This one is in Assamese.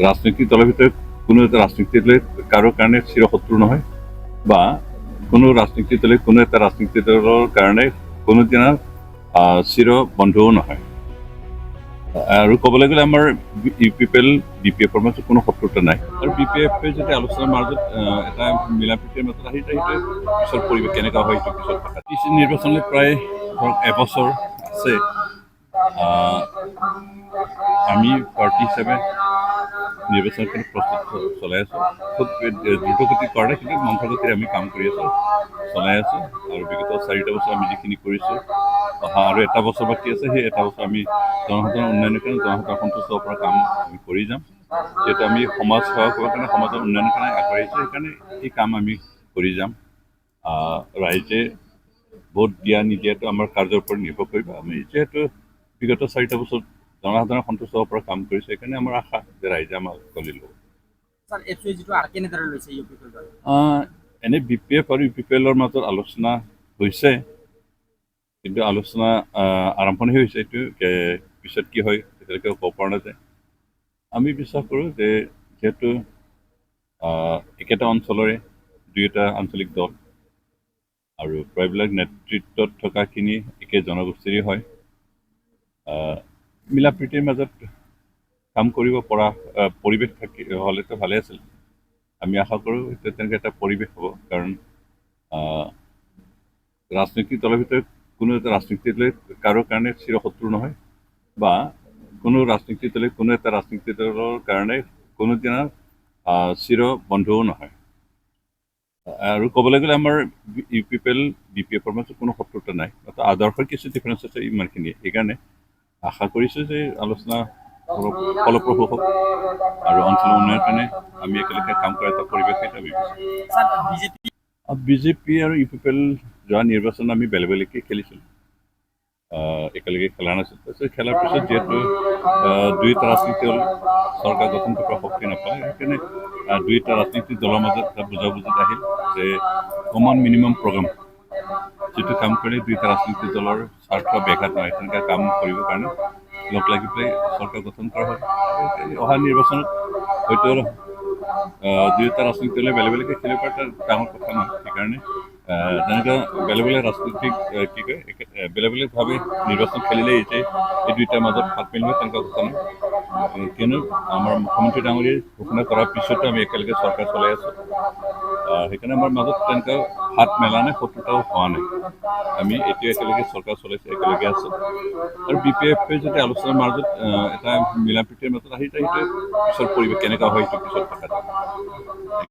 ৰাজনৈতিক দলৰ ভিতৰত কোনো এটা ৰাজনৈতিক দলে কাৰো কাৰণে চিৰশত্ৰু নহয় বা কোনো ৰাজনৈতিক দলে কোনো এটা ৰাজনৈতিক দলৰ কাৰণে কোনোদিনা চিৰ বন্ধুও নহয়। আৰু ক'বলৈ গ'লে আমাৰ U P P L B P এফৰ মাজত কোনো শত্ৰুতা নাই। আৰু বি পি এফে যদি আলোচনাৰ মাজত এটা মিলা প্ৰীতিৰ মাজত আহি যায়, সেইটোৱে পিছৰ পৰিৱেশ কেনেকুৱা হয় সেইটো পিছত দেখা। নিৰ্বাচনলৈ প্ৰায় ধৰক এবছৰ আছে। আমি পাৰ্টি হিচাপে নিৰ্বাচনৰ কাৰণে প্ৰস্তুত চলাই আছোঁ। খুব দ্ৰুতগতিত কৰা নাই, কিন্তু মন্থগতিৰে আমি কাম কৰি আছোঁ, চলাই আছোঁ। আৰু বিগত 4টা বছৰ আমি যিখিনি কৰিছোঁ, অহা আৰু এটা বছৰ বাকী আছে। সেই এটা বছৰ আমি জনসাধাৰণৰ উন্নয়নৰ কাৰণে, জনসাধাৰণ সন্তুষ্ট হোৱাৰ পৰা কাম আমি কৰি যাম। যিহেতু আমি সমাজ সেৱা কৰাৰ কাৰণে, সমাজৰ উন্নয়নৰ কাৰণে আগবাঢ়িছোঁ, সেইকাৰণে এই কাম আমি কৰি যাম। ৰাইজে ভোট দিয়া নিদিয়াটো আমাৰ কাৰ্যৰ ওপৰত নিৰ্ভৰ কৰিব। আমি যিহেতু বিগত 4টা বছৰ জনসাধাৰণৰ সন্তুষ্ট হোৱাৰ পৰা কাম কৰিছোঁ, সেইকাৰণে আমাৰ আশা যে ৰাইজে আমাক গঢ়ি ল'ব। এনে বি পি এফ আৰু ইউ পি পি এলৰ মাজত আলোচনা হৈছে, কিন্তু আলোচনা আৰম্ভণি হৈছে। এইটো পিছত কি হয় এতিয়ালৈকে ক'ব পৰা নাযায়। আমি বিশ্বাস কৰোঁ যে যিহেতু একেটা অঞ্চলৰে 2টা আঞ্চলিক দল আৰু প্ৰায়বিলাক নেতৃত্বত থকাখিনি একে জনগোষ্ঠীৰে হয়, মিলা প্ৰীতিৰ মাজত কাম কৰিব পৰা পৰিৱেশ হ'লেতো ভালে আছিল। আমি আশা কৰোঁ তেনেকৈ এটা পৰিৱেশ হ'ব। কাৰণ ৰাজনৈতিক দলৰ ভিতৰত কোনো এটা ৰাজনৈতিক দলে কাৰো কাৰণে চিৰশত্ৰু নহয় বা কোনো ৰাজনৈতিক দলে কোনো এটা ৰাজনৈতিক দলৰ কাৰণে কোনোদিনা চিৰ বন্ধুও নহয়। আৰু ক'বলৈ গ'লে আমাৰ U P P L B P এফৰ মাজত কোনো শত্ৰুতা নাই। আদৰ্শৰ কিছু ডিফাৰেঞ্চ আছে, ইমানখিনিয়ে। সেইকাৰণে আশা কৰিছোঁ যে আলোচনা ফলপ্ৰসূ হওক আৰু অঞ্চলৰ উন্নয়নৰ কাৰণে আমি একেলগে কাম কৰা এটা পৰিৱেশ আমি বিচাৰোঁ। বিজেপি আৰু ইউ পি পি এল যোৱা নিৰ্বাচন আমি বেলেগ বেলেগকৈ খেলিছিলোঁ, একেলগে খেলা নাছিল। তাৰপিছত খেলাৰ পিছত যিহেতু 2টা ৰাজনীতি দল চৰকাৰ গঠন কৰা শক্তি নাপায়, সেইকাৰণে 2টা ৰাজনীতিক দলৰ মাজত এটা বুজাবুজিত আহিল যে কমন মিনিমাম প্ৰগ্ৰাম যিটো কাম কৰি 2টা ৰাজনীতিক দলৰ স্বাৰ্থ ব্যাঘাত নহয়, তেনেকৈ কাম কৰিবৰ কাৰণে লগ লাগি পেলাই চৰকাৰ গঠন কৰা হয়। অহা নিৰ্বাচনত হয়তো 2টা ৰাজনীতিক দলে বেলেগ বেলেগকৈ খেলিব পাৰে, তাৰ ডাঙৰ কথা নহয়। সেইকাৰণে তেনেকুৱা বেলেগ বেলেগ ৰাজনীতিক কি কয় বেলেগ বেলেগভাৱে নিৰ্বাচন খেলিলে এই 2টাৰ মাজত হাত মিলিব, তেনেকুৱা কথা নহয়। কিয়নো আমাৰ মুখ্যমন্ত্ৰী ডাঙৰীয়াই ঘোষণা কৰাৰ পিছতো আমি একেলগে চৰকাৰ চলাই আছোঁ। সেইকাৰণে আমাৰ মাজত তেনেকুৱা হাত মেলা নাই, শত্ৰুতাও হোৱা নাই। আমি এতিয়া একেলগে চৰকাৰ চলাইছোঁ, একেলগে আছোঁ। আৰু বি পি এফে যদি আলোচনাৰ মাজত এটা মিলা প্ৰীতিৰ মাজত আহি যায়, সেইটোৱে পিছৰ পৰিৱেশ কেনেকুৱা হয় সেইটো পিছত দেখা যাব।